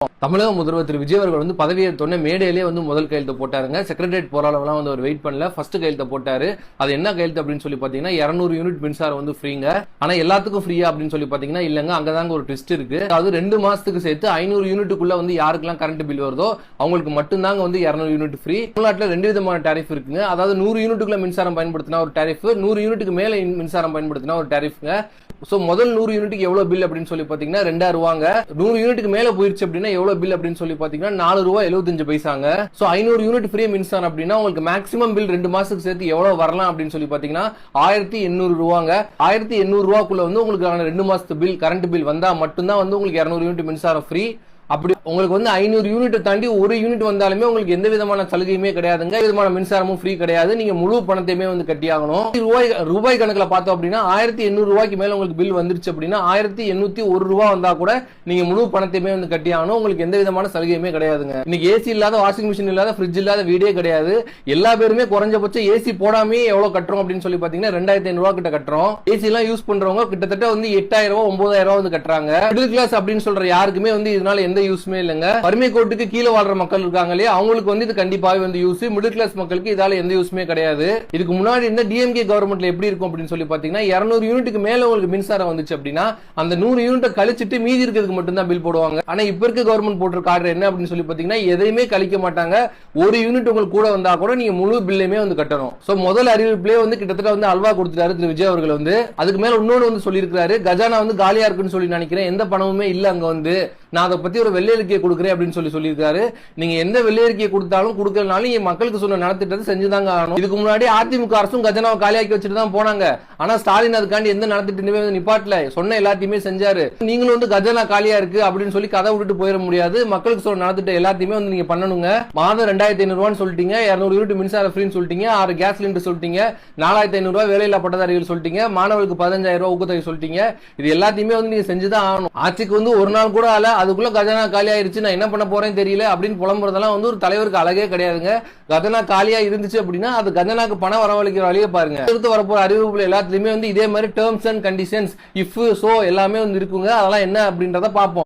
தமிழக முதல்வர் திரு விஜய் அவர்கள் வந்து பதவியேற்றோடனே மேடையிலே வந்து முதல் கையெழுத்து போட்டாருங்க. செக்ரட்டரியேட் போற அளவுலாம் வந்து அவர் வெயிட் பண்ணல. ஃபர்ஸ்ட் கையெழுத்து போட்டாரு. அது என்ன கையெழுத்து அப்படின்னு சொல்லி பாத்தீங்கன்னா 200 யூனிட் மின்சாரம் வந்து ஃப்ரீங்க. ஆனா எல்லாத்துக்கும் ஃப்ரீயா அப்படின்னு சொல்லி பாத்தீங்கன்னா இல்லங்க, அங்கதாங்க ஒரு ட்விஸ்ட் இருக்கு. அதாவது 2 மாசத்துக்கு சேர்த்து 500 யூனிட்டுக்குள்ள வந்து யாருக்கெல்லாம் கரண்ட் பில் வருதோ அவங்களுக்கு மட்டும்தாங்க வந்து 200 யூனிட் ஃப்ரீ. தமிழ்நாட்டில் 2 விதமான டாரிஃப் இருக்குங்க. அதாவது 100 யூனிட்டுக்குள்ள மின்சாரம் பயன்படுத்தினா ஒரு டாரிஃப், 100 யூனிட்டுக்கு மேல மின்சாரம் பயன்படுத்தினா ஒரு டாரிஃப்ங்க. சோ முதல் 100 யூனிட்டுக்கு எவ்வளவு பில் அப்படின்னு சொல்லி பாத்தீங்கன்னா 2000 ரூபாங்க. 100 யூனிட்டுக்கு மேல போயிருச்சு அப்படின்னா எவ்வளவு பில் அப்படின்னு சொல்லி பாத்தீங்கன்னா 4 ரூபாய் 75 பைசாங்க. சோ 500 யூனிட் ஃப்ரீ மின்சாரம் அப்படின்னா உங்களுக்கு மேக்ஸிமம் பில் 2 மாசத்துக்கு சேர்த்து எவ்வளவு வரலாம் அப்படின்னு சொல்லி பாத்தீங்கன்னா 1800 ரூபாங்க. 1800 ரூபாய்க்குள்ள வந்து உங்களுக்கு 2 மாசத்து பில் கரண்ட் பில் வந்தா மட்டும்தான் வந்து உங்களுக்கு 200 யூனிட் மின்சாரம் ஃப்ரீ. அப்படி உங்களுக்கு வந்து 500 யூனிட் தாண்டி ஒரு யூனிட் வந்தாலுமே உங்களுக்கு எந்த விதமான சலுகையுமே கிடையாதுங்க. விதமான மின்சாரமும் ஃப்ரீ கிடையாது. நீங்க முழு பணத்தையுமே வந்து கட்டியாகணும். ரூபாய் கணக்குல பார்த்தோம் அப்படின்னா 1800 ரூபாய்க்கு மேல உங்களுக்கு பில் வந்துருச்சு அப்படின்னா 1801 ரூபாய் வந்தா கூட நீங்க முழு பணத்தையுமே வந்து கட்டியாகணும். உங்களுக்கு எந்த விதமான சலுகையுமே கிடையாதுங்க. இன்னைக்கு ஏசி இல்லாத, வாஷிங் மிஷின் இல்லாத, ஃப்ரிட்ஜ் இல்லாத வீடே கிடையாது. எல்லா பேருமே குறைஞ்சபட்சம் ஏசி போடாமே எவ்வளவு கட்டுறோம் அப்படின்னு சொல்லி பாத்தீங்கன்னா 2500 ரூபாய் கிட்ட கட்டுறோம். ஏசி எல்லாம் யூஸ் பண்றவங்க கிட்டத்தட்ட வந்து 8000 ரூபாய் 9000 ரூபாய் வந்து கட்டுறாங்க. மிடில் கிளாஸ் அப்படின்னு சொல்ற யாருக்குமே வந்து இதனால எந்த யூஸ்மே இல்லங்க. வறுமை கோட்டுக்கு கீழே வாழ்ற மக்கள் இருக்காங்களே அவங்களுக்கு வந்து இது கண்டிப்பாவே வந்து யூஸ். மிடில் கிளாஸ் மக்களுக்கு இதால எந்த யூஸ்மே கிடையாது. இதுக்கு முன்னாடி இந்த டிஎம்கே கவர்மெண்ட்ல எப்படி இருக்கும் அப்படின்னு சொல்லி பாத்தீங்கன்னா 200 யூனிட்டுக்கு மேல உங்களுக்கு மின்சாரம் வந்துச்சு அப்படின்னா அந்த 100 யூனிட்டை கழிச்சிட்டு மீதி இருக்கிறதுக்கு மட்டும் தான் பில் போடுவாங்க. ஆனா இப்ப இருக்க கவர்மெண்ட் போட்டிருக்க ஆர்டர் என்ன அப்படின்னு சொல்லி பாத்தீங்கன்னா எதையுமே கழிக்க மாட்டாங்க. ஒரு யூனிட் உங்களுக்கு கூட வந்தா கூட நீங்க முழு பில்லையுமே வந்து கட்டணும். சோ முதல் அறிவிப்பிலே வந்து கிட்டத்தட்ட வந்து அல்வா கொடுத்துட்டாரு திரு விஜய் அவர்கள் வந்து. அதுக்கு மேல இன்னொன்னு வந்து சொல்லியிருக்காரு, கஜானா வந்து காலியா இருக்குன்னு சொல்லி நினைக்கிறேன், எந்த பணமுமே இல்ல அங்க வந்து, நான் அதை பத்தி ஒரு வெள்ளை அறிக்கையை கொடுக்குறேன் அப்படின்னு சொல்லியிருக்காரு. நீங்க எந்த வெள்ளை அறிக்கையை கொடுத்தாலும் கொடுக்கலனாலும் நீங்க மக்களுக்கு சொன்ன நலத்திட்டத்தை செஞ்சுதாங்க ஆகணும். இதுக்கு முன்னாடி அதிமுக அரசும் கஜனாவை காலியாக்கி வச்சுட்டு தான் போனாங்க. ஆனா ஸ்டாலின் அதுக்காண்டி எந்த நலத்திட்டமே நிப்பாட்டல, சொன்ன எல்லாத்தையுமே செஞ்சாரு. நீங்களும் வந்து கஜனா காலியா இருக்கு அப்படின்னு சொல்லி கதை விட்டுட்டு போயிட முடியாது. மக்களுக்கு சொன்ன நலத்திட்டம் எல்லாத்தையுமே வந்து நீங்க பண்ணணுங்க. மாதம் 2500 ரூபான்னு சொல்லிட்டீங்க, 200 யூனிட் மின்சார ஃப்ரீன்னு சொல்லிட்டீங்க, 6 கேஸ் சிலிண்டர் சொல்லிட்டீங்க, 4500 ரூபாய் வேலையில்லா பட்டதாரிகள் சொல்லிட்டீங்க, மாணவர்களுக்கு 15000 ரூபாய் ஊக்கத்தொகை சொல்லிட்டீங்க. இது எல்லாத்தையுமே வந்து நீங்க செஞ்சுதான் ஆகணும். ஆட்சிக்கு வந்து ஒரு நாள் கூட ஆல அதுக்குள்ள கஜனா காலி ஆயிருச்சு, நான் என்ன பண்ண போறேன் தெரியல அப்படின்னு புலம்புறதெல்லாம் வந்து ஒரு தலைவருக்கு அழகே கிடையாதுங்க. கஜனா காலியா இருந்துச்சு அப்படின்னா அது கஜனாக்கு பணம் வரவழைக்கிற வழியே பாருங்க. அடுத்து வரப்போற அறிவிப்புல எல்லாத்துலயுமே வந்து இதே மாதிரி terms and conditions, if, so எல்லாமே வந்து இருக்குங்க. அதெல்லாம் என்ன அப்படின்றத பார்ப்போம்.